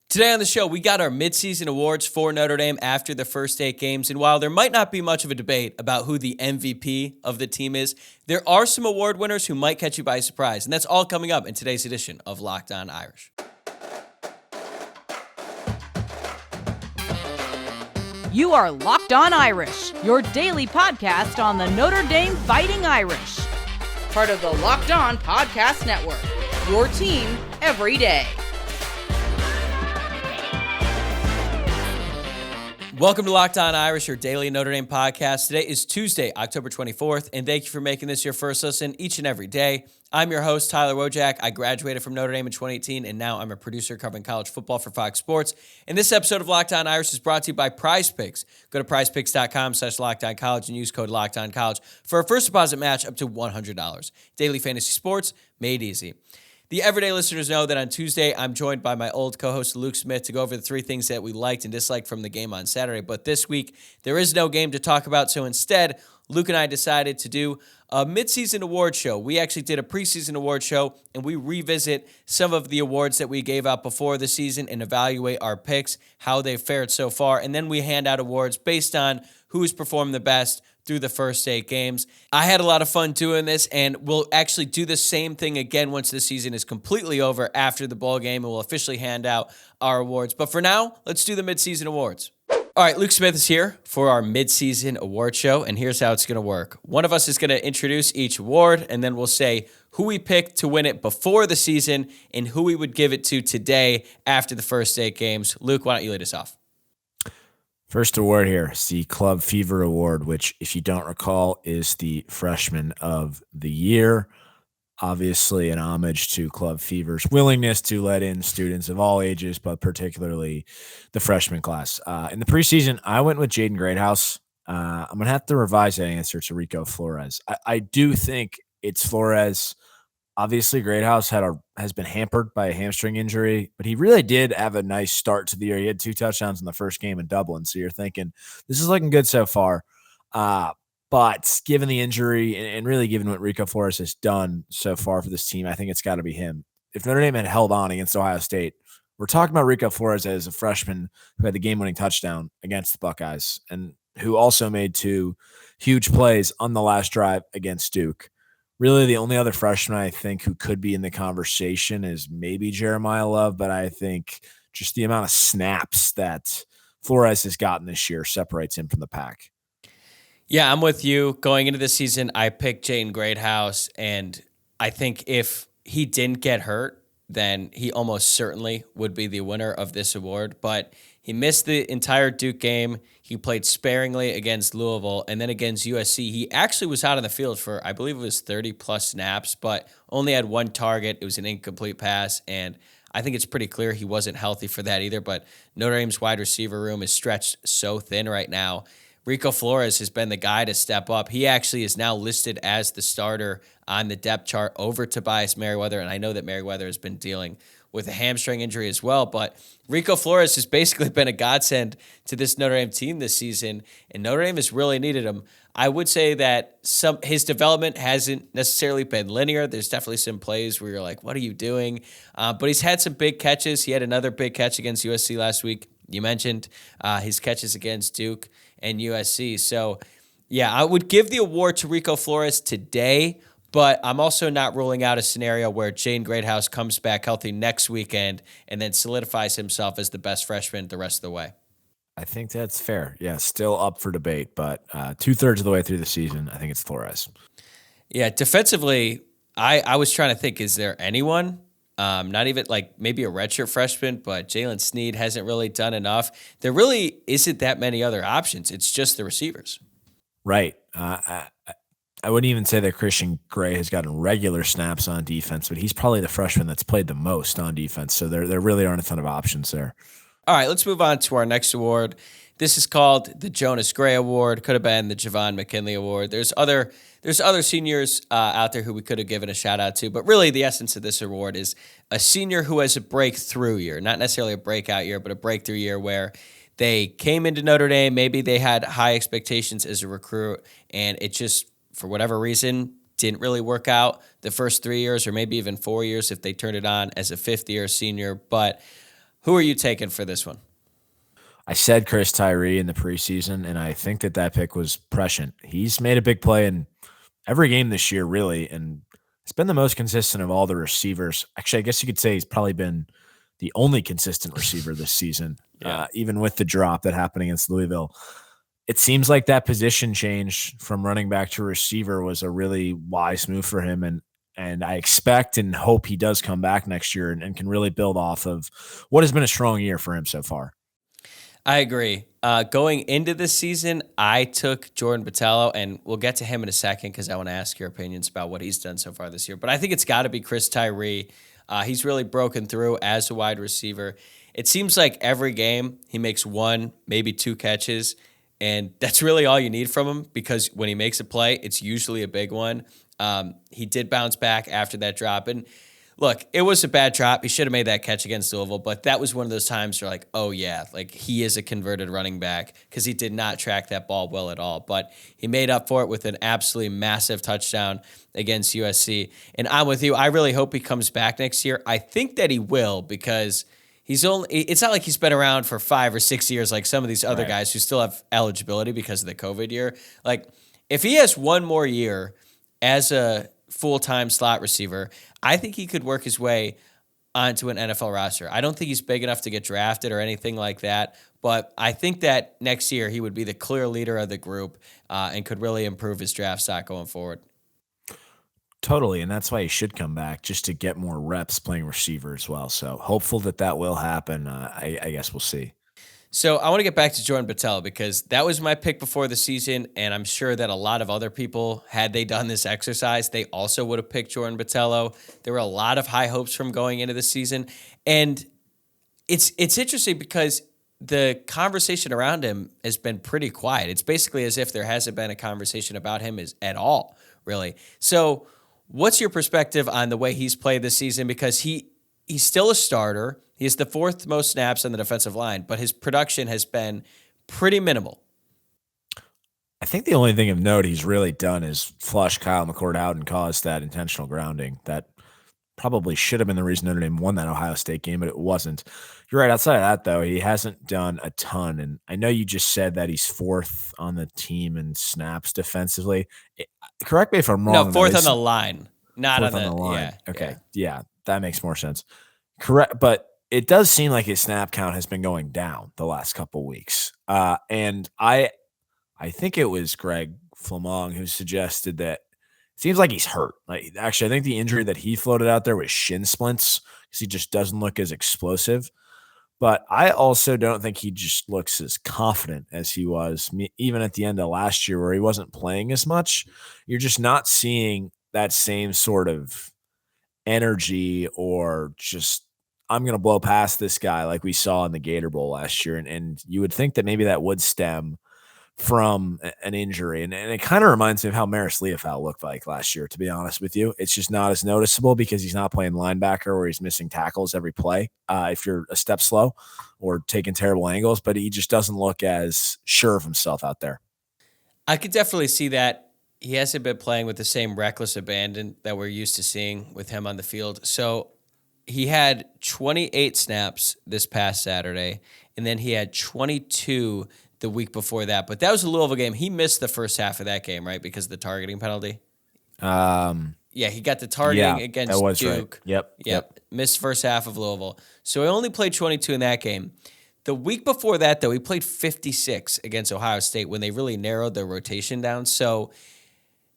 Today on the show, we got our midseason awards for Notre Dame after the first 8 games. And while there might not be much of a debate about who the MVP of the team is, there are some award winners who might catch you by surprise. And that's all coming up in today's edition of Locked On Irish. You are Locked On Irish, your daily podcast on the Notre Dame Fighting Irish. Part of the Locked On Podcast Network, your team every day. Welcome to Locked On Irish, your daily Notre Dame podcast. Today is Tuesday, October 24th, and thank you for making this your first listen each and every day. I'm your host, Tyler Wojciak. I graduated from Notre Dame in 2018, and now I'm a producer covering college football for Fox Sports. And this episode of Locked On Irish is brought to you by PrizePicks. Go to prizepicks.com/LockedOnCollege and use code LockedOnCollege for a first deposit match up to $100. Daily fantasy sports made easy. The everyday listeners know that on Tuesday, I'm joined by my old co-host Luke Smith to go over the 3 things that we liked and disliked from the game on Saturday. But this week, there is no game to talk about, so instead, Luke and I decided to do a midseason award show. We actually did a preseason award show, and we revisit some of the awards that we gave out before the season and evaluate our picks, how they've fared so far, and then we hand out awards based on who's performed the best through the first 8 games. I had a lot of fun doing this, and we'll actually do the same thing again once the season is completely over after the bowl game, and we'll officially hand out our awards. But for now, let's do the midseason awards. All right, Luke Smith is here for our midseason award show, and here's how it's going to work. One of us is going to introduce each award, and then we'll say who we picked to win it before the season and who we would give it to today after the first 8 games. Luke, why don't you lead us off? First award here is the Club Fever Award, which, if you don't recall, is the Freshman of the Year. Obviously, an homage to Club Fever's willingness to let in students of all ages, but particularly the freshman class. In the preseason, I went with Jaden Greathouse. I'm going to have to revise that answer to Rico Flores. I do think it's Flores. Obviously, Greathouse has been hampered by a hamstring injury, but he really did have a nice start to the year. He had 2 touchdowns in the first game in Dublin, so you're thinking, this is looking good so far. But given the injury and really given what Rico Flores has done so far for this team, I think it's got to be him. If Notre Dame had held on against Ohio State, we're talking about Rico Flores as a freshman who had the game-winning touchdown against the Buckeyes and who also made 2 huge plays on the last drive against Duke. Really, the only other freshman I think who could be in the conversation is maybe Jeremiah Love, but I think just the amount of snaps that Flores has gotten this year separates him from the pack. Yeah, I'm with you. Going into the season, I picked Jaden Greathouse, and I think if he didn't get hurt, then he almost certainly would be the winner of this award. But he missed the entire Duke game. He played sparingly against Louisville, and then against USC, he actually was out on the field for, I believe it was 30-plus snaps, but only had 1 target. It was an incomplete pass, and I think it's pretty clear he wasn't healthy for that either, but Notre Dame's wide receiver room is stretched so thin right now. Rico Flores has been the guy to step up. He actually is now listed as the starter on the depth chart over Tobias Merriweather, and I know that Merriweather has been dealing with a hamstring injury as well, but Rico Flores has basically been a godsend to this Notre Dame team this season, and Notre Dame has really needed him. I would say that his development hasn't necessarily been linear. There's definitely some plays where you're like, what are you doing? But he's had some big catches. He had another big catch against USC last week. You mentioned his catches against Duke and USC. So, yeah, I would give the award to Rico Flores today, but I'm also not ruling out a scenario where Jaden Greathouse comes back healthy next weekend and then solidifies himself as the best freshman the rest of the way. I think that's fair. Yeah, still up for debate, but 2/3 of the way through the season, I think it's Flores. Yeah, defensively, I was trying to think, is there anyone? Not even like maybe a redshirt freshman, but Jalen Sneed hasn't really done enough. There really isn't that many other options. It's just the receivers. Right. I wouldn't even say that Christian Gray has gotten regular snaps on defense, but he's probably the freshman that's played the most on defense. So there really aren't a ton of options there. All right, let's move on to our next award. This is called the Jonas Gray Award. Could have been the Javon McKinley Award. There's other seniors out there who we could have given a shout out to, but really the essence of this award is a senior who has a breakthrough year, not necessarily a breakout year, but a breakthrough year where they came into Notre Dame. Maybe they had high expectations as a recruit, and it just, for whatever reason, didn't really work out the first 3 years or maybe even 4 years if they turned it on as a fifth-year senior. But Who are you taking for this one? I said Chris Tyree in the preseason, and I think that pick was prescient. He's made a big play in every game this year, really, and it's been the most consistent of all the receivers. Actually, I guess you could say he's probably been the only consistent receiver this season, even with the drop that happened against Louisville. It seems like that position change from running back to receiver was a really wise move for him, and I expect and hope he does come back next year and can really build off of what has been a strong year for him so far. I agree. Going into this season, I took Jordan Batello, and we'll get to him in a second because I want to ask your opinions about what he's done so far this year. But I think it's got to be Chris Tyree. He's really broken through as a wide receiver. It seems like every game he makes one, maybe two catches, and that's really all you need from him because when he makes a play, it's usually a big one. He did bounce back after that drop, and look, it was a bad drop. He should have made that catch against Louisville, but that was one of those times you're like, oh, yeah, like he is a converted running back because he did not track that ball well at all. But he made up for it with an absolutely massive touchdown against USC. And I'm with you. I really hope he comes back next year. I think that he will because it's not like he's been around for 5 or 6 years like some of these other guys who still have eligibility because of the COVID year. Like, if he has one more year as a full-time slot receiver, I think he could work his way onto an NFL roster. I don't think he's big enough to get drafted or anything like that, but I think that next year he would be the clear leader of the group and could really improve his draft stock going forward. Totally, and that's why he should come back, just to get more reps playing receiver as well. So hopeful that will happen. I guess we'll see. So I want to get back to Jordan Batello because that was my pick before the season, and I'm sure that a lot of other people, had they done this exercise, they also would have picked Jordan Batello. There were a lot of high hopes from going into the season, and it's interesting because the conversation around him has been pretty quiet. It's basically as if there hasn't been a conversation about him at all, really. So what's your perspective on the way he's played this season? Because he's still a starter. He has the 4th most snaps on the defensive line, but his production has been pretty minimal. I think the only thing of note he's really done is flush Kyle McCord out and cause that intentional grounding. That probably should have been the reason Notre Dame won that Ohio State game, but it wasn't. You're right. Outside of that, though, he hasn't done a ton. And I know you just said that he's 4th on the team in snaps defensively. Correct me if I'm wrong. No, 4th on the line, not on the line. Yeah, okay. Yeah, that makes more sense. Correct. But it does seem like his snap count has been going down the last couple weeks. And I think it was Greg Flamong who suggested that it seems like he's hurt. Like, actually, I think the injury that he floated out there was shin splints because he just doesn't look as explosive. But I also don't think he just looks as confident as he was even at the end of last year where he wasn't playing as much. You're just not seeing that same sort of energy or just, I'm going to blow past this guy like we saw in the Gator Bowl last year. And you would think that maybe that would stem from an injury. And it kind of reminds me of how Maris Leofau looked like last year, to be honest with you. It's just not as noticeable because he's not playing linebacker where he's missing tackles every play if you're a step slow or taking terrible angles, but he just doesn't look as sure of himself out there. I could definitely see that. He hasn't been playing with the same reckless abandon that we're used to seeing with him on the field. So he had 28 snaps this past Saturday, and then he had 22 the week before that. But that was a Louisville game. He missed the first half of that game, right, because of the targeting penalty? Yeah, he got the targeting against that was Duke. Right. Yep. Missed first half of Louisville. So he only played 22 in that game. The week before that, though, he played 56 against Ohio State when they really narrowed their rotation down. So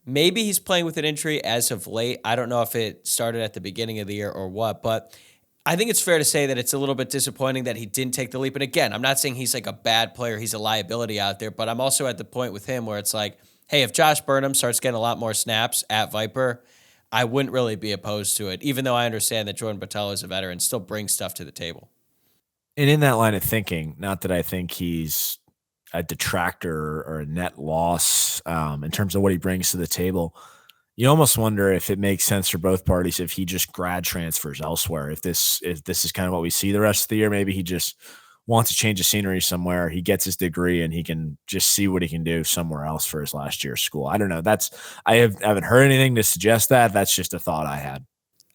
maybe he's playing with an injury as of late. I don't know if it started at the beginning of the year or what, but I think it's fair to say that it's a little bit disappointing that he didn't take the leap. And again, I'm not saying he's like a bad player. He's a liability out there, but I'm also at the point with him where it's like, hey, if Josh Burnham starts getting a lot more snaps at Viper, I wouldn't really be opposed to it, even though I understand that Jordan Batello is a veteran, still brings stuff to the table. And in that line of thinking, not that I think he's a detractor or a net loss in terms of what he brings to the table, you almost wonder if it makes sense for both parties if he just grad transfers elsewhere. If this is kind of what we see the rest of the year, maybe he just wants to change the scenery somewhere. He gets his degree and he can just see what he can do somewhere else for his last year of school. I don't know. I haven't heard anything to suggest that. That's just a thought I had.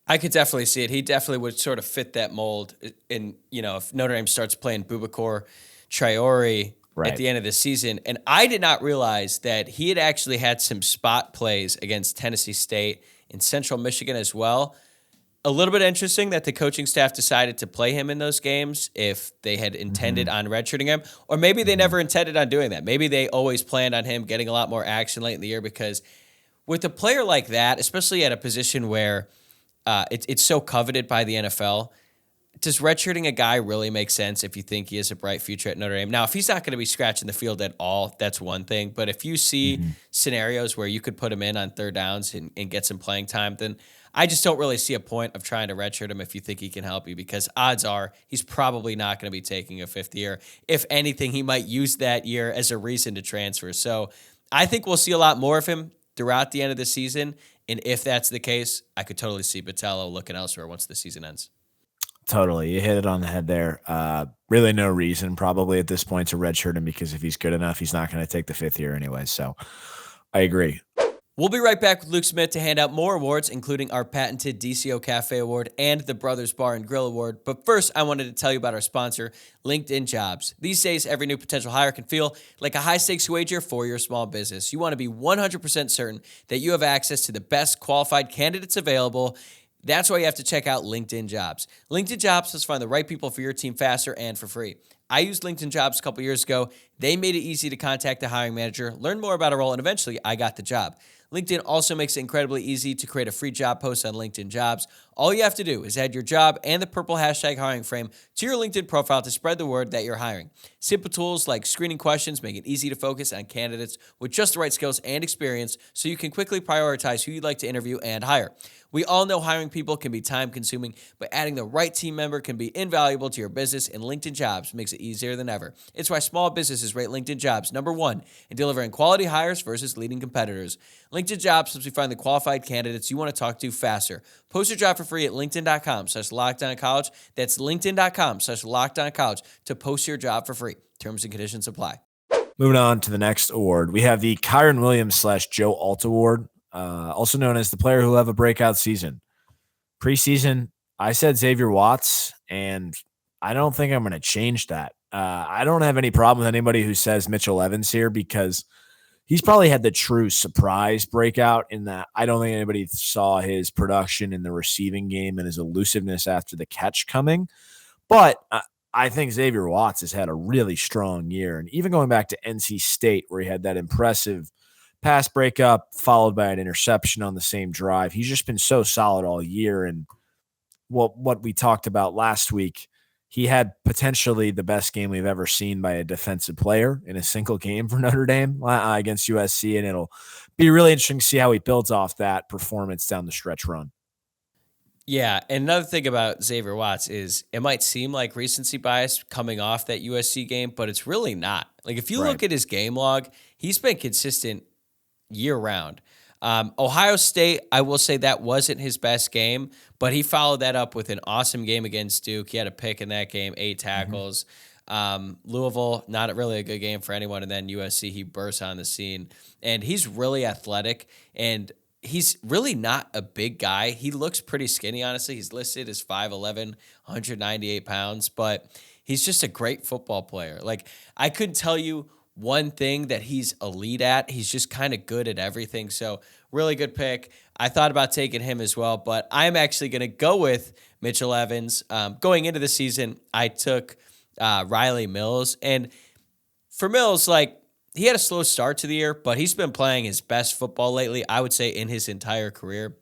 I could definitely see it. He definitely would sort of fit that mold. In if Notre Dame starts playing Bubakar Traore at the end of the season. And I did not realize that he had actually had some spot plays against Tennessee State in Central Michigan as well. A little bit interesting that the coaching staff decided to play him in those games if they had intended on redshirting him, or maybe they never intended on doing that. Maybe they always planned on him getting a lot more action late in the year, because with a player like that, especially at a position where it's so coveted by the NFL, does redshirting a guy really make sense if you think he has a bright future at Notre Dame? Now, if he's not going to be scratching the field at all, that's one thing. But if you see scenarios where you could put him in on third downs and get some playing time, then I just don't really see a point of trying to redshirt him if you think he can help you, because odds are he's probably not going to be taking a fifth year. If anything, he might use that year as a reason to transfer. So I think we'll see a lot more of him throughout the end of the season. And if that's the case, I could totally see Batello looking elsewhere once the season ends. Totally. You hit it on the head there. Really no reason probably at this point to redshirt him, because if he's good enough, he's not going to take the fifth year anyway. So I agree. We'll be right back with Luke Smith to hand out more awards, including our patented DCO Cafe Award and the Brothers Bar and Grill Award. But first, I wanted to tell you about our sponsor, LinkedIn Jobs. These days, every new potential hire can feel like a high-stakes wager for your small business. You want to be 100% certain that you have access to the best qualified candidates available. That's why you have to check out LinkedIn Jobs. LinkedIn Jobs lets find the right people for your team faster and for free. I used LinkedIn Jobs a couple years ago. They made it easy to contact the hiring manager, learn more about a role, and eventually I got the job. LinkedIn also makes it incredibly easy to create a free job post on LinkedIn Jobs. All you have to do is add your job and the purple hashtag hiring frame to your LinkedIn profile to spread the word that you're hiring. Simple tools like screening questions make it easy to focus on candidates with just the right skills and experience, so you can quickly prioritize who you'd like to interview and hire. We all know hiring people can be time-consuming, but adding the right team member can be invaluable to your business, and LinkedIn Jobs makes it easier than ever. It's why small businesses rate LinkedIn Jobs #1 in delivering quality hires versus leading competitors. LinkedIn Jobs helps you find the qualified candidates you want to talk to faster. Post your job for free at linkedin.com/lockedoncollege. That's linkedin.com/lockedoncollege to post your job for free. Terms and conditions apply. Moving on to the next award, we have the Kyron Williams /Joe Alt Award, also known as the player who will have a breakout season. Preseason, I said Xavier Watts, and I don't think I'm going to change that. I don't have any problem with anybody who says Mitchell Evans here, because he's probably had the true surprise breakout in that I don't think anybody saw his production in the receiving game and his elusiveness after the catch coming. But I think Xavier Watts has had a really strong year. And even going back to NC State, where he had that impressive pass breakup followed by an interception on the same drive, he's just been so solid all year. And what we talked about last week, he had potentially the best game we've ever seen by a defensive player in a single game for Notre Dame against USC, and it'll be really interesting to see how he builds off that performance down the stretch run. Yeah, and another thing about Xavier Watts is it might seem like recency bias coming off that USC game, but it's really not. Like, if you look at his game log, he's been consistent year-round. Ohio State, I will say that wasn't his best game, but he followed that up with an awesome game against Duke. He had a pick in that game, 8 tackles. Louisville, not really a good game for anyone. And then USC, he bursts on the scene. And he's really athletic, and he's really not a big guy. He looks pretty skinny, honestly. He's listed as 5'11", 198 pounds, but he's just a great football player. Like, I couldn't tell you one thing that he's elite at. He's just kind of good at everything. So really good pick. I thought about taking him as well, but I'm actually going to go with Mitchell Evans. Going into the season, I took Riley Mills. And for Mills, like, he had a slow start to the year, but he's been playing his best football lately, I would say, in his entire career.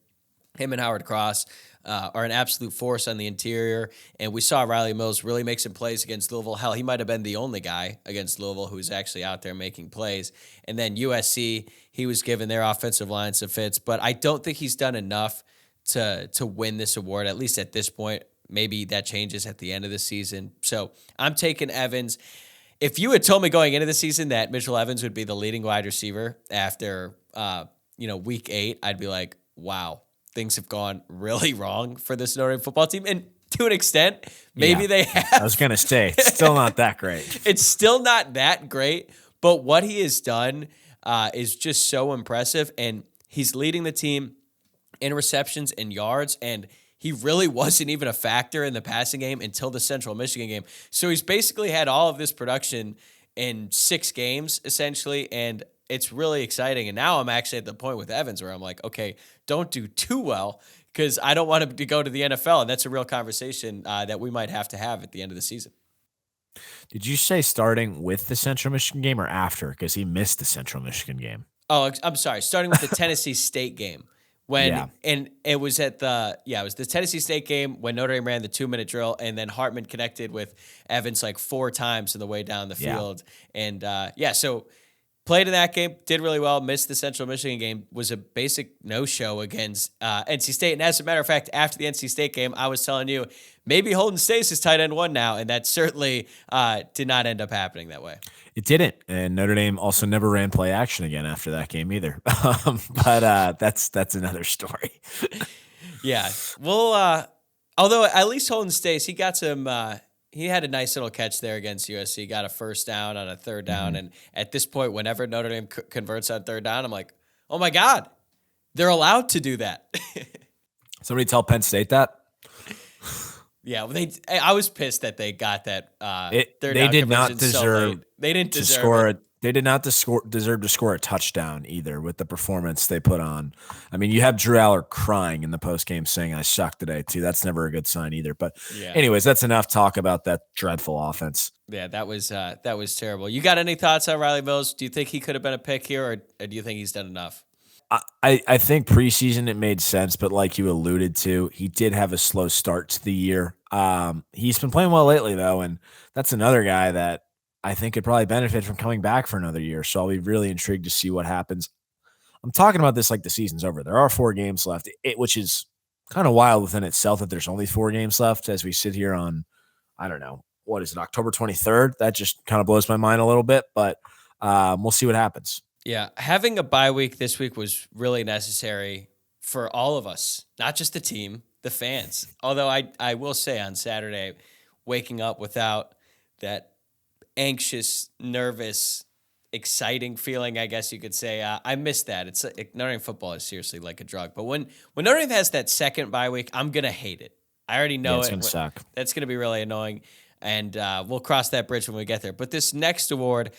Him and Howard Cross are an absolute force on the interior, and we saw Riley Mills really make some plays against Louisville. Hell, he might have been the only guy against Louisville who's actually out there making plays. And then USC, he was giving their offensive line some fits, but I don't think he's done enough to win this award, at least at this point. Maybe that changes at the end of the season. So I'm taking Evans. If you had told me going into the season that Mitchell Evans would be the leading wide receiver after week 8, I'd be like, wow, things have gone really wrong for this Notre Dame football team. And to an extent, maybe they have. I was going to say, it's still not that great. It's still not that great, but what he has done is just so impressive. And he's leading the team in receptions and yards, and he really wasn't even a factor in the passing game until the Central Michigan game. So he's basically had all of this production in 6 games, essentially, and it's really exciting. And now I'm actually at the point with Evans where I'm like, okay, don't do too well because I don't want him to go to the NFL, and that's a real conversation that we might have to have at the end of the season. Did you say starting with the Central Michigan game or after? Because he missed the Central Michigan game. Oh, I'm sorry. Starting with the Tennessee State game. And it was it was the Tennessee State game when Notre Dame ran the 2-minute drill, and then Hartman connected with Evans like 4 times on the way down the field. And so played in that game, did really well, missed the Central Michigan game, was a basic no-show against NC State. And as a matter of fact, after the NC State game, I was telling you, maybe Holden Stace is tight end 1 now, and that certainly did not end up happening that way. It didn't, and Notre Dame also never ran play action again after that game either. But that's another story. Yeah, well, although at least Holden Stace, he got some. He had a nice little catch there against USC. Got a first down on a 3rd down, and at this point, whenever Notre Dame converts on 3rd down, I'm like, oh my god, they're allowed to do that. Somebody tell Penn State that. Yeah, I was pissed that they got that. They did not deserve. They didn't deserve to score it. They did not deserve to score a touchdown either with the performance they put on. I mean, you have Drew Aller crying in the postgame saying, "I suck today too." That's never a good sign either. But anyways, that's enough talk about that dreadful offense. Yeah, that was terrible. You got any thoughts on Riley Mills? Do you think he could have been a pick here, or do you think he's done enough? I think preseason it made sense, but like you alluded to, he did have a slow start to the year. He's been playing well lately, though, and that's another guy that I think could probably benefit from coming back for another year. So I'll be really intrigued to see what happens. I'm talking about this like the season's over. There are 4 games left, which is kind of wild within itself that there's only 4 games left as we sit here on, I don't know, what is it, October 23rd? That just kind of blows my mind a little bit, but we'll see what happens. Yeah, having a bye week this week was really necessary for all of us, not just the team, the fans. Although I will say on Saturday, waking up without that anxious, nervous, exciting feeling, I guess you could say, I missed that. It's Notre Dame football is seriously like a drug. But when Notre Dame has that second bye week, I'm going to hate it. I already know it's going to suck. That's going to be really annoying. And we'll cross that bridge when we get there. But this next award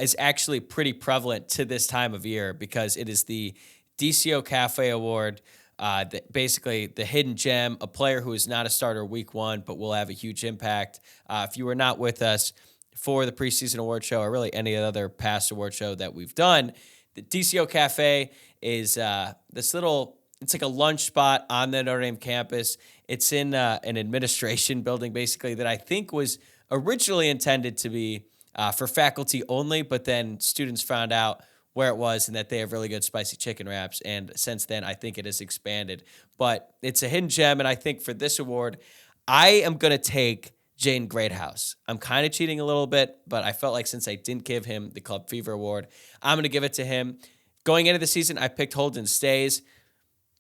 is actually pretty prevalent to this time of year because it is the DCO Cafe Award, basically the hidden gem, a player who is not a starter week 1 but will have a huge impact. If you were not with us for the preseason award show or really any other past award show that we've done, the DCO Cafe is this little... It's like a lunch spot on the Notre Dame campus. It's in an administration building, basically, that I think was originally intended to be for faculty only, but then students found out where it was and that they have really good spicy chicken wraps. And since then, I think it has expanded. But it's a hidden gem, and I think for this award, I am going to take Jaden Greathouse. I'm kind of cheating a little bit, but I felt like since I didn't give him the Club Fever Award, I'm going to give it to him. Going into the season, I picked Holden Stace.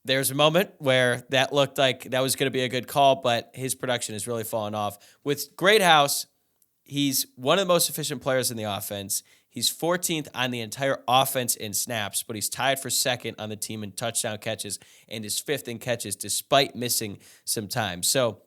There's a moment where that looked like that was going to be a good call, but his production has really fallen off. With Greathouse, he's one of the most efficient players in the offense. He's 14th on the entire offense in snaps, but he's tied for 2nd on the team in touchdown catches and is 5th in catches despite missing some time. So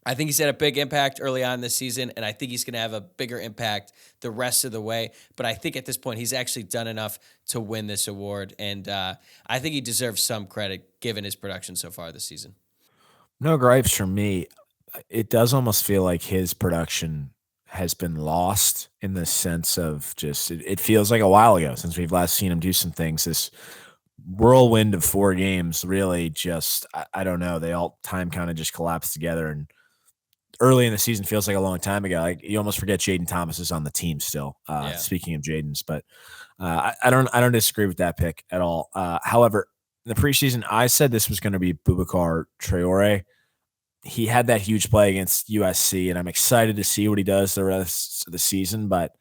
I think he's had a big impact early on this season, and I think he's going to have a bigger impact the rest of the way. But I think at this point, he's actually done enough to win this award, and I think he deserves some credit given his production so far this season. No gripes from me. It does almost feel like his production has been lost in the sense of just it feels like a while ago since we've last seen him do some things. This whirlwind of 4 games really just, I don't know, time kind of just collapsed together, and early in the season feels like a long time ago. Like you almost forget Jaden Thomas is on the team still. Speaking of Jaden's, but I don't disagree with that pick at all. However, in the preseason, I said this was going to be Boubacar Traore. He had that huge play against USC, and I'm excited to see what he does the rest of the season. But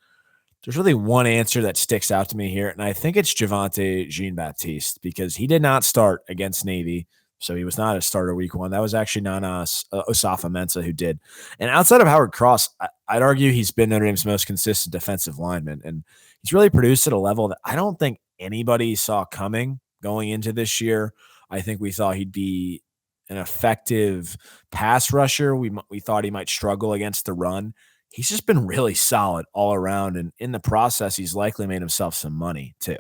there's really one answer that sticks out to me here, and I think it's Javonte Jean-Baptiste because he did not start against Navy. So he was not a starter week 1. That was actually Nana Osafa-Mensah who did. And outside of Howard Cross, I'd argue he's been Notre Dame's most consistent defensive lineman. And he's really produced at a level that I don't think anybody saw coming going into this year. I think we thought he'd be an effective pass rusher. We thought he might struggle against the run. He's just been really solid all around. And in the process, he's likely made himself some money too.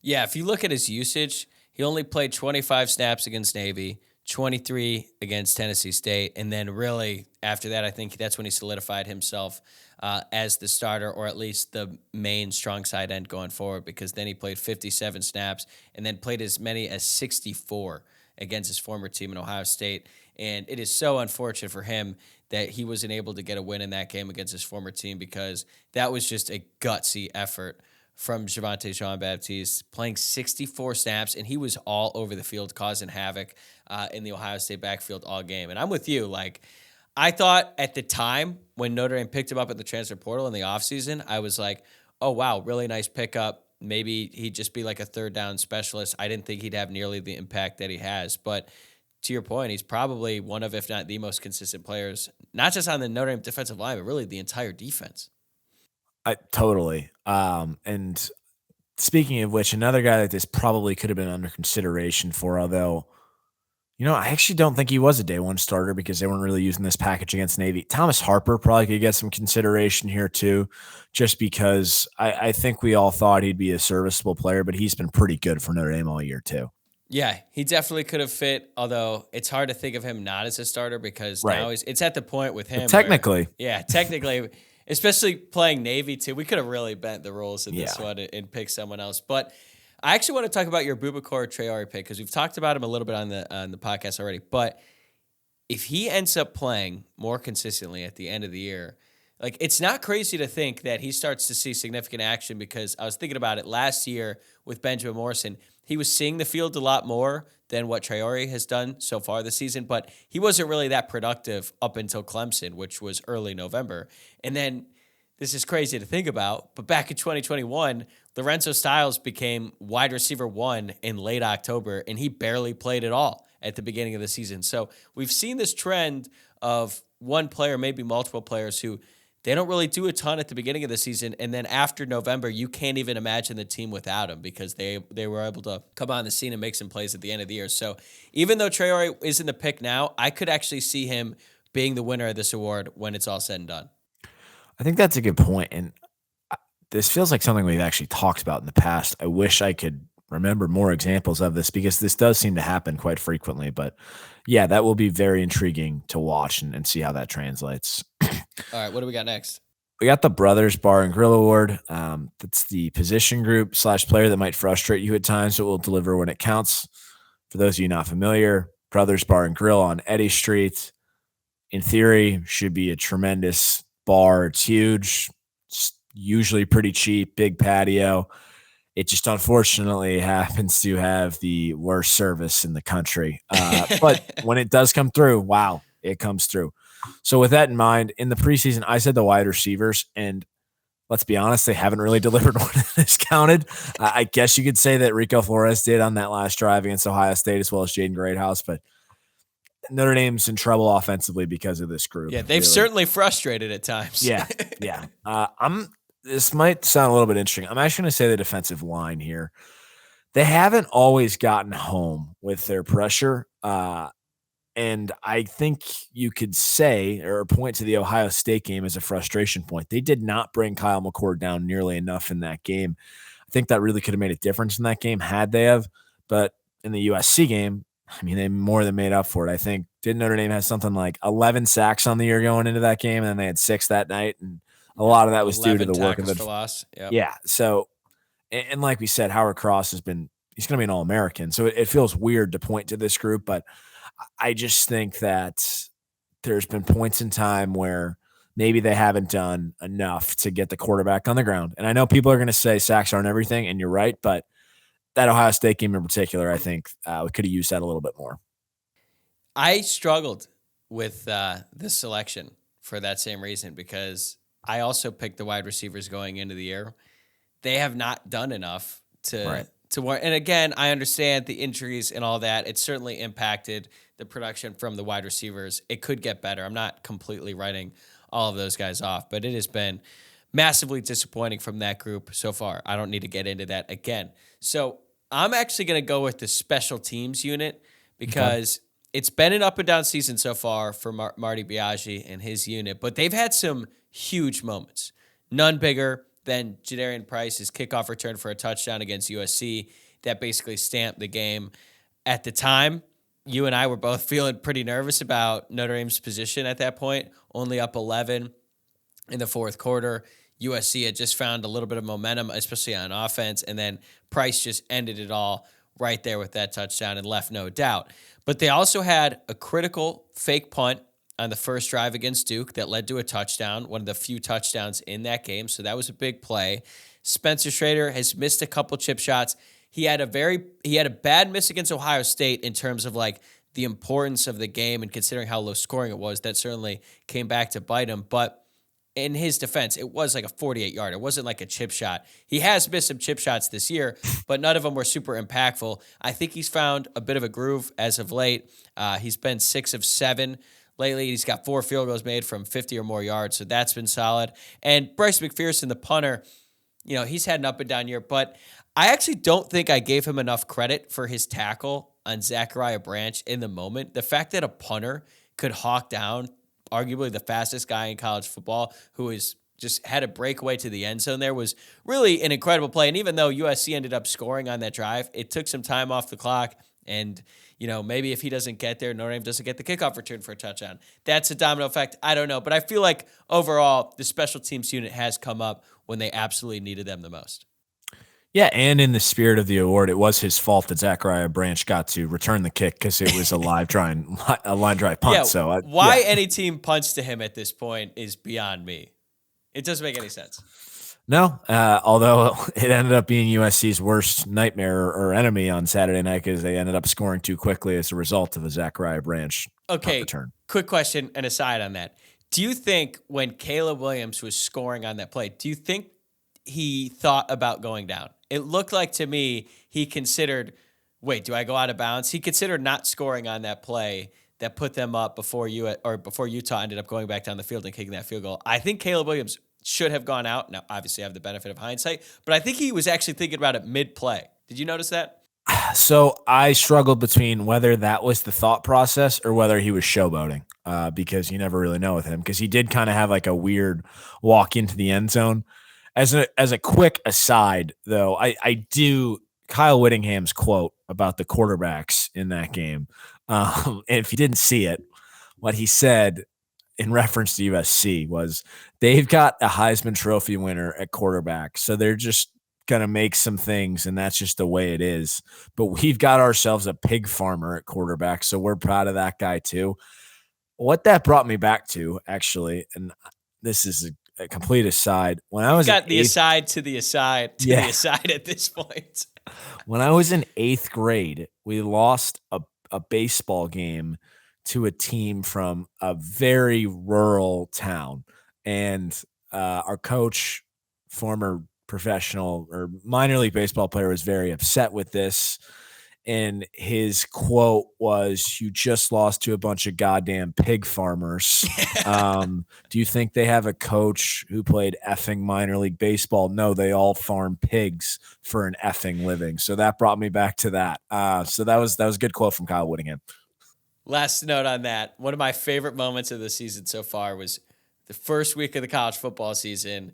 Yeah, if you look at his usage, he only played 25 snaps against Navy, 23 against Tennessee State, and then really after that, I think that's when he solidified himself as the starter, or at least the main strong side end going forward, because then he played 57 snaps and then played as many as 64 against his former team in Ohio State. And it is so unfortunate for him that he wasn't able to get a win in that game against his former team, because that was just a gutsy effort from Javonte Jean-Baptiste, playing 64 snaps, and he was all over the field causing havoc in the Ohio State backfield all game. And I'm with you. Like, I thought at the time when Notre Dame picked him up at the transfer portal in the offseason, I was like, oh, wow, really nice pickup. Maybe he'd just be like a third down specialist. I didn't think he'd have nearly the impact that he has. But to your point, he's probably one of, if not the most consistent players, not just on the Notre Dame defensive line, but really the entire defense. Totally. And speaking of which, another guy that this probably could have been under consideration for, although, I actually don't think he was a day one starter because they weren't really using this package against Navy. Thomas Harper probably could get some consideration here too, just because I think we all thought he'd be a serviceable player, but he's been pretty good for Notre Dame all year too. Yeah, he definitely could have fit, although it's hard to think of him not as a starter because now it's at the point with him. But technically. Technically. Especially playing Navy, too. We could have really bent the rules in this one and picked someone else. But I actually want to talk about your Bubakar Traore pick, because we've talked about him a little bit on the podcast already. But if he ends up playing more consistently at the end of the year, like, it's not crazy to think that he starts to see significant action, because I was thinking about it last year with Benjamin Morrison. He was seeing the field a lot more than what Traore has done so far this season, but he wasn't really that productive up until Clemson, which was early November. And then, this is crazy to think about, but back in 2021, Lorenzo Styles became wide receiver 1 in late October, and he barely played at all at the beginning of the season. So we've seen this trend of one player, maybe multiple players, who they don't really do a ton at the beginning of the season, and then after November, you can't even imagine the team without him, because they were able to come on the scene and make some plays at the end of the year. So even though Traore isn't the pick now, I could actually see him being the winner of this award when it's all said and done. I think that's a good point, and this feels like something we've actually talked about in the past. I wish I could remember more examples of this, because this does seem to happen quite frequently. But yeah, that will be very intriguing to watch and see how that translates. All right, what do we got next? We got the Brothers Bar and Grill Award. That's the position group / player that might frustrate you at times, but will deliver when it counts. For those of you not familiar, Brothers Bar and Grill on Eddy Street, in theory, should be a tremendous bar. It's huge. It's usually pretty cheap, big patio. It just unfortunately happens to have the worst service in the country. But when it does come through, wow, it comes through. So with that in mind, in the preseason, I said the wide receivers, and let's be honest, they haven't really delivered one that's counted. I guess you could say that Rico Flores did on that last drive against Ohio State, as well as Jaden Greathouse, but Notre Dame's in trouble offensively because of this group. Yeah, they've certainly frustrated at times. Yeah. This might sound a little bit interesting. I'm actually going to say the defensive line here. They haven't always gotten home with their pressure. And I think you could say or point to the Ohio State game as a frustration point. They did not bring Kyle McCord down nearly enough in that game. I think that really could have made a difference in that game had they have. But in the USC game, I mean, they more than made up for it. I think did Notre Dame have something like 11 sacks on the year going into that game, and then they had 6 that night, and a lot of that was due to the work of the loss. Yep. Yeah. So, and like we said, Howard Cross he's going to be an All-American. So it feels weird to point to this group, but I just think that there's been points in time where maybe they haven't done enough to get the quarterback on the ground. And I know people are going to say sacks aren't everything, and you're right, but that Ohio State game in particular, I think we could have used that a little bit more. I struggled with this selection for that same reason, because I also picked the wide receivers going into the year. They have not done enough to work. And again, I understand the injuries and all that. It certainly impacted the production from the wide receivers. It could get better. I'm not completely writing all of those guys off, but it has been massively disappointing from that group so far. I don't need to get into that again. So I'm actually going to go with the special teams unit, because it's been an up and down season so far for Marty Biaggi and his unit, but they've had some huge moments. None bigger than Jadarian Price's kickoff return for a touchdown against USC that basically stamped the game. At the time, you and I were both feeling pretty nervous about Notre Dame's position at that point, only up 11 in the fourth quarter. USC had just found a little bit of momentum, especially on offense, and then Price just ended it all right there with that touchdown and left no doubt. But they also had a critical fake punt on the first drive against Duke that led to a touchdown, one of the few touchdowns in that game, so that was a big play. Spencer Schrader has missed a couple chip shots. He had a bad miss against Ohio State in terms of like the importance of the game and considering how low scoring it was. That certainly came back to bite him, but in his defense, it was like a 48-yarder. It wasn't like a chip shot. He has missed some chip shots this year, but none of them were super impactful. I think he's found a bit of a groove as of late. He's been 6 of 7 lately. He's got 4 field goals made from 50 or more yards, so that's been solid. And Bryce McPherson, the punter, he's had an up and down year, but I actually don't think I gave him enough credit for his tackle on Zachariah Branch in the moment. The fact that a punter could hawk down arguably the fastest guy in college football, who is just had a breakaway to the end zone there, was really an incredible play. And even though USC ended up scoring on that drive, it took some time off the clock. And, maybe if he doesn't get there, Notre Dame doesn't get the kickoff return for a touchdown. That's a domino effect. I don't know. But I feel like overall, the special teams unit has come up when they absolutely needed them the most. Yeah, and in the spirit of the award, it was his fault that Zachariah Branch got to return the kick because it was a line drive punt. Yeah, why any team punts to him at this point is beyond me. It doesn't make any sense. No, although it ended up being USC's worst nightmare or enemy on Saturday night because they ended up scoring too quickly as a result of a Zachariah Branch punt return. Quick question and aside on that. Do you think when Caleb Williams was scoring on that play, do you think he thought about going down? It looked like to me he considered, do I go out of bounds? He considered not scoring on that play that put them up before Utah ended up going back down the field and kicking that field goal. I think Caleb Williams should have gone out. Now, obviously, I have the benefit of hindsight, but I think he was actually thinking about it mid-play. Did you notice that? So I struggled between whether that was the thought process or whether he was showboating, because you never really know with him, because he did kind of have like a weird walk into the end zone. As a quick aside, though, I do Kyle Whittingham's quote about the quarterbacks in that game. And if you didn't see it, what he said in reference to USC was they've got a Heisman Trophy winner at quarterback, so they're just going to make some things, and that's just the way it is. But we've got ourselves a pig farmer at quarterback, so we're proud of that guy too. What that brought me back to, actually, and this is a complete aside. When I was got the aside to the aside the aside at this point. When I was in 8th grade, we lost a baseball game to a team from a very rural town, and our coach, former professional or minor league baseball player, was very upset with this. And his quote was, "You just lost to a bunch of goddamn pig farmers." Do you think they have a coach who played effing minor league baseball? No, they all farm pigs for an effing living. So that brought me back to that. So that was a good quote from Kyle Whittingham. Last note on that. One of my favorite moments of the season so far was the first week of the college football season.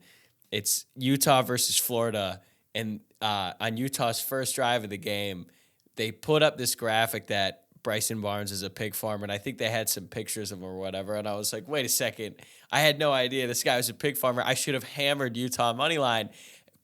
It's Utah versus Florida. And on Utah's first drive of the game, they put up this graphic that Bryson Barnes is a pig farmer, and I think they had some pictures of him or whatever, and I was like, wait a second. I had no idea this guy was a pig farmer. I should have hammered Utah money line.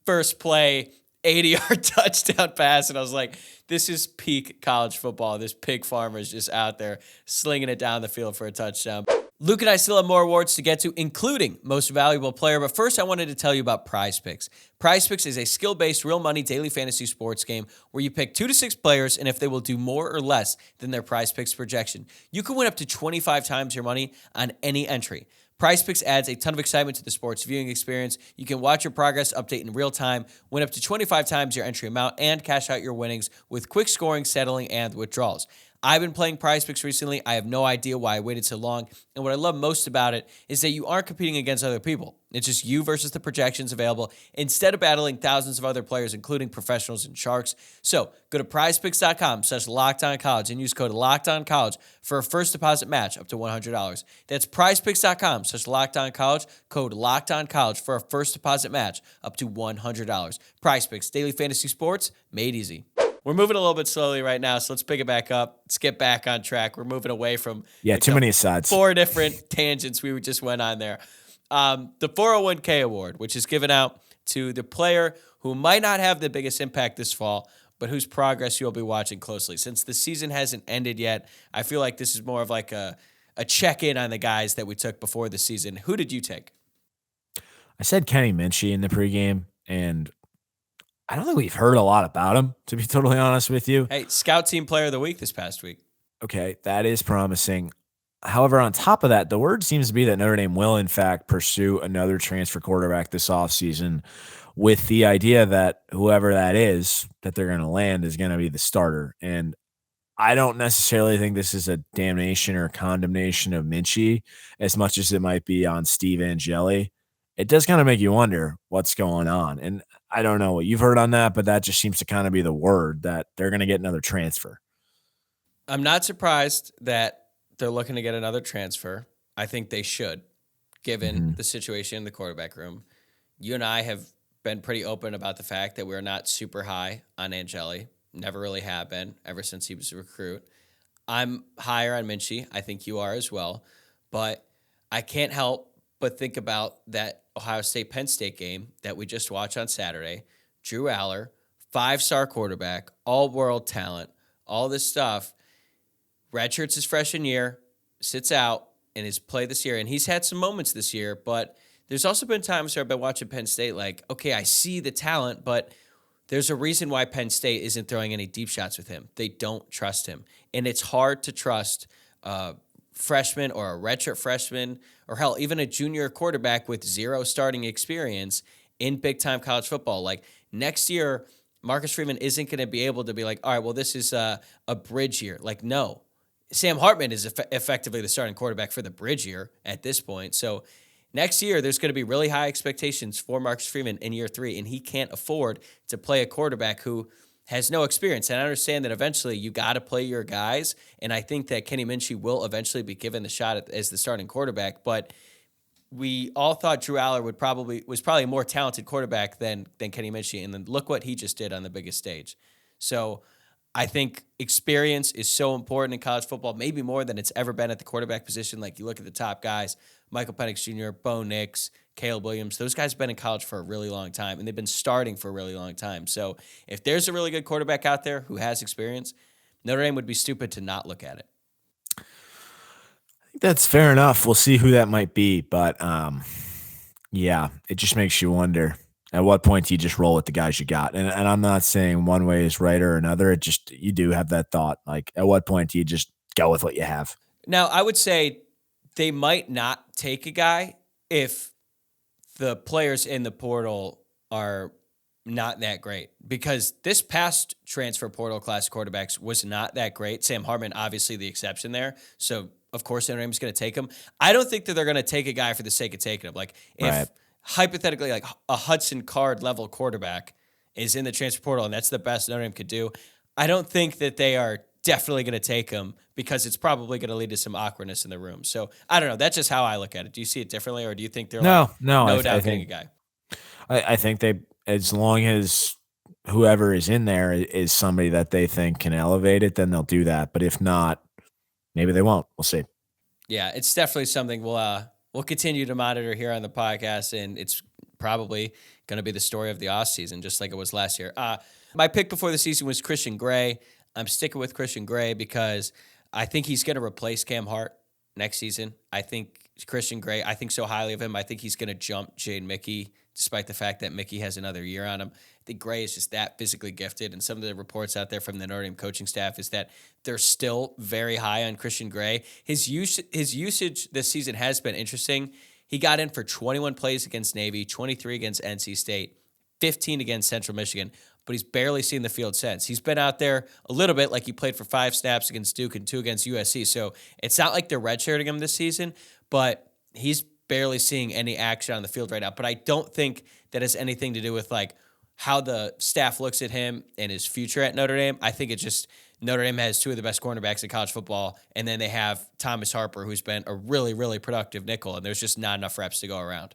First play, 80-yard touchdown pass, and I was like, this is peak college football. This pig farmer is just out there slinging it down the field for a touchdown. Luke and I still have more awards to get to, including Most Valuable Player. But first, I wanted to tell you about PrizePicks. PrizePicks is a skill-based, real money daily fantasy sports game where you pick 2 to 6 players, and if they will do more or less than their PrizePicks projection, you can win up to 25 times your money on any entry. PrizePicks adds a ton of excitement to the sports viewing experience. You can watch your progress update in real time, win up to 25 times your entry amount, and cash out your winnings with quick scoring, settling, and withdrawals. I've been playing PrizePicks recently. I have no idea why I waited so long. And what I love most about it is that you aren't competing against other people. It's just you versus the projections available instead of battling thousands of other players, including professionals and sharks. So go to prizepicks.com/LockedOnCollege and use code LockedOnCollege for a first deposit match up to $100. That's prizepicks.com/LockedOnCollege, code LockedOnCollege for a first deposit match up to $100. PrizePicks, daily fantasy sports made easy. We're moving a little bit slowly right now, so let's pick it back up. Let's get back on track. We're moving away from too many asides. 4 different tangents we just went on there. The 401k award, which is given out to the player who might not have the biggest impact this fall, but whose progress you'll be watching closely. Since the season hasn't ended yet, I feel like this is more of like a check-in on the guys that we took before the season. Who did you take? I said Kenny Minchie in the pregame, and I don't think we've heard a lot about him, to be totally honest with you. Hey, Scout Team Player of the Week this past week. Okay, that is promising. However, on top of that, the word seems to be that Notre Dame will, in fact, pursue another transfer quarterback this offseason with the idea that whoever that is that they're going to land is going to be the starter. And I don't necessarily think this is a damnation or condemnation of Minchie as much as it might be on Steve Angeli. It does kind of make you wonder what's going on. And I don't know what you've heard on that, but that just seems to kind of be the word that they're going to get another transfer. I'm not surprised that they're looking to get another transfer. I think they should, given the situation in the quarterback room. You and I have been pretty open about the fact that we're not super high on Angeli. Never really have been ever since he was a recruit. I'm higher on Minchie. I think you are as well. But I can't help but think about that Ohio State-Penn State game that we just watched on Saturday. Drew Aller, 5-star quarterback, all-world talent, all this stuff. Redshirts his freshman year, sits out in his play this year, and he's had some moments this year, but there's also been times where I've been watching Penn State like, okay, I see the talent, but there's a reason why Penn State isn't throwing any deep shots with him. They don't trust him, and it's hard to trust freshman or a redshirt freshman or, hell, even a junior quarterback with 0 starting experience in big-time college football. Like, next year, Marcus Freeman isn't going to be able to be like, all right, well, this is a bridge year. Like, no. Sam Hartman is effectively the starting quarterback for the bridge year at this point. So next year, there's going to be really high expectations for Marcus Freeman in year 3, and he can't afford to play a quarterback who has no experience. And I understand that eventually you got to play your guys, and I think that Kenny Minchie will eventually be given the shot as the starting quarterback, but we all thought Drew Aller was probably a more talented quarterback than Kenny Minchie, and then look what he just did on the biggest stage. So I think experience is so important in college football, maybe more than it's ever been at the quarterback position. Like, you look at the top guys, Michael Penix Jr., Bo Nix, Caleb Williams. Those guys have been in college for a really long time, and they've been starting for a really long time. So if there's a really good quarterback out there who has experience, Notre Dame would be stupid to not look at it. I think that's fair enough. We'll see who that might be. But, yeah, it just makes you wonder. At what point do you just roll with the guys you got? And I'm not saying one way is right or another. It just, you do have that thought. Like, at what point do you just go with what you have? Now, I would say they might not take a guy if the players in the portal are not that great, because this past transfer portal class quarterbacks was not that great. Sam Hartman, obviously the exception there. So, of course, Notre Dame's going to take him. I don't think that they're going to take a guy for the sake of taking him. Like, if hypothetically, like a Hudson Card level quarterback is in the transfer portal and that's the best Notre Dame could do, I don't think that they are definitely going to take him, because it's probably going to lead to some awkwardness in the room. So I don't know. That's just how I look at it. Do you see it differently, or do you think they're no doubt getting a guy? I think they, as long as whoever is in there is somebody that they think can elevate it, then they'll do that. But if not, maybe they won't. We'll see. Yeah, it's definitely something we'll continue to monitor here on the podcast, and it's probably going to be the story of the offseason, just like it was last year. My pick before the season was Christian Gray. I'm sticking with Christian Gray because I think he's going to replace Cam Hart next season. I think Christian Gray, I think so highly of him. I think he's going to jump Jade Mickey, despite the fact that Mickey has another year on him. I think Gray is just that physically gifted, and some of the reports out there from the Notre Dame coaching staff is that they're still very high on Christian Gray. His usage this season has been interesting. He got in for 21 plays against Navy, 23 against NC State, 15 against Central Michigan, but he's barely seen the field since. He's been out there a little bit, like he played for 5 snaps against Duke and 2 against USC. So it's not like they're redshirting him this season, but he's barely seeing any action on the field right now. But I don't think that has anything to do with like how the staff looks at him and his future at Notre Dame. I think it's just Notre Dame has 2 of the best cornerbacks in college football, and then they have Thomas Harper, who's been a really, really productive nickel, and there's just not enough reps to go around.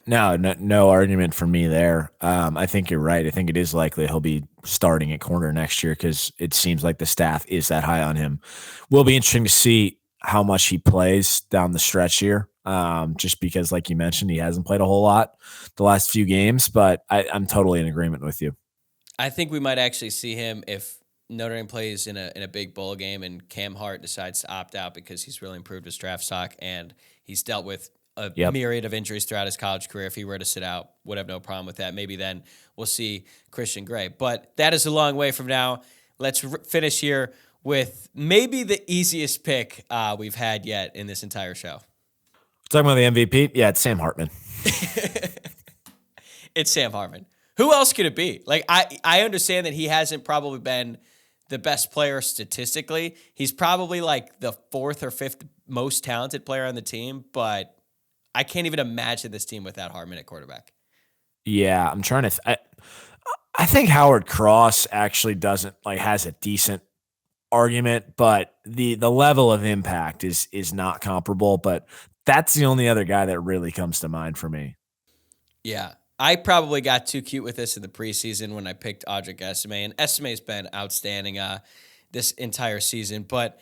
No argument from me there. I think you're right. I think it is likely he'll be starting at corner next year because it seems like the staff is that high on him. Will be interesting to see how much he plays down the stretch here, just because, like you mentioned, he hasn't played a whole lot the last few games, but I'm totally in agreement with you. I think we might actually see him if Notre Dame plays in a big bowl game and Cam Hart decides to opt out because he's really improved his draft stock and he's dealt with a myriad of injuries throughout his college career. If he were to sit out, would have no problem with that. Maybe then we'll see Christian Gray. But that is a long way from now. Let's finish here with maybe the easiest pick we've had yet in this entire show. Talking about the MVP? Yeah, it's Sam Hartman. It's Sam Hartman. Who else could it be? Like, I understand that he hasn't probably been the best player statistically. He's probably like the 4th or 5th most talented player on the team, but I can't even imagine this team without Hartman at quarterback. Yeah, I'm trying to. I think Howard Cross actually has a decent argument, but the level of impact is not comparable. But that's the only other guy that really comes to mind for me. Yeah, I probably got too cute with this in the preseason when I picked Audric Estime, and Estime's been outstanding this entire season. But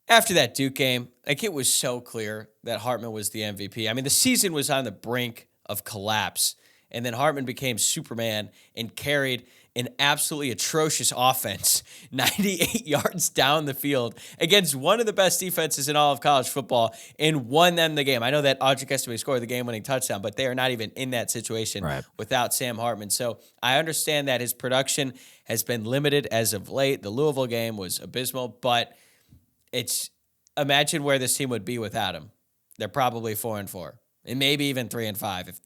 after that Duke game, like, it was so clear that Hartman was the MVP. I mean, the season was on the brink of collapse, and then Hartman became Superman and carried an absolutely atrocious offense 98 yards down the field against one of the best defenses in all of college football and won them the game. I know that Audric Estime scored the game-winning touchdown, but they are not even in that situation without Sam Hartman. So I understand that his production has been limited as of late. The Louisville game was abysmal, but imagine where this team would be without him. They're probably 4-4 and maybe even 3-5 if,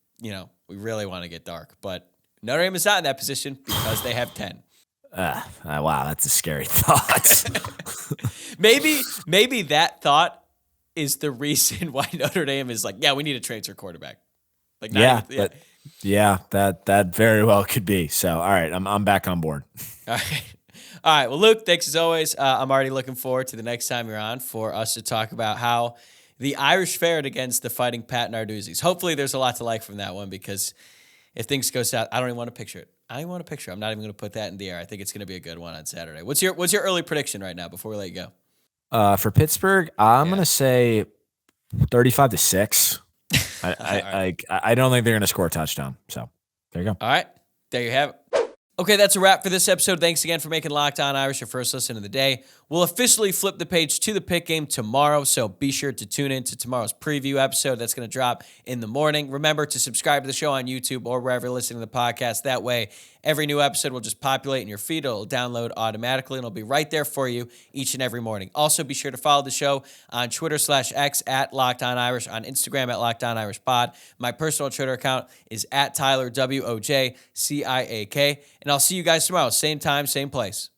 we really want to get dark. But Notre Dame is not in that position because they have 10. Wow, that's a scary thought. Maybe that thought is the reason why Notre Dame is like, yeah, we need a transfer quarterback. Like, that very well could be. So, all right, I'm back on board. All right. Well, Luke, thanks as always. I'm already looking forward to the next time you're on for us to talk about how the Irish fared against the Fighting Pat Narduzzi's. Hopefully there's a lot to like from that one because if things go south, I don't even want to picture it. I'm not even going to put that in the air. I think it's going to be a good one on Saturday. What's your early prediction right now before we let you go? For Pittsburgh, I'm going to say 35-6. I don't think they're going to score a touchdown. So there you go. All right. There you have it. Okay, that's a wrap for this episode. Thanks again for making Locked On Irish your first listen of the day. We'll officially flip the page to the pick game tomorrow, so be sure to tune in to tomorrow's preview episode. That's going to drop in the morning. Remember to subscribe to the show on YouTube or wherever you're listening to the podcast. That way, every new episode will just populate in your feed. It'll download automatically, and it'll be right there for you each and every morning. Also, be sure to follow the show on Twitter/X at Locked On Irish, on Instagram at Locked On Irish Pod. My personal Twitter account is at Tyler WOJCIAK, and I'll see you guys tomorrow. Same time, same place.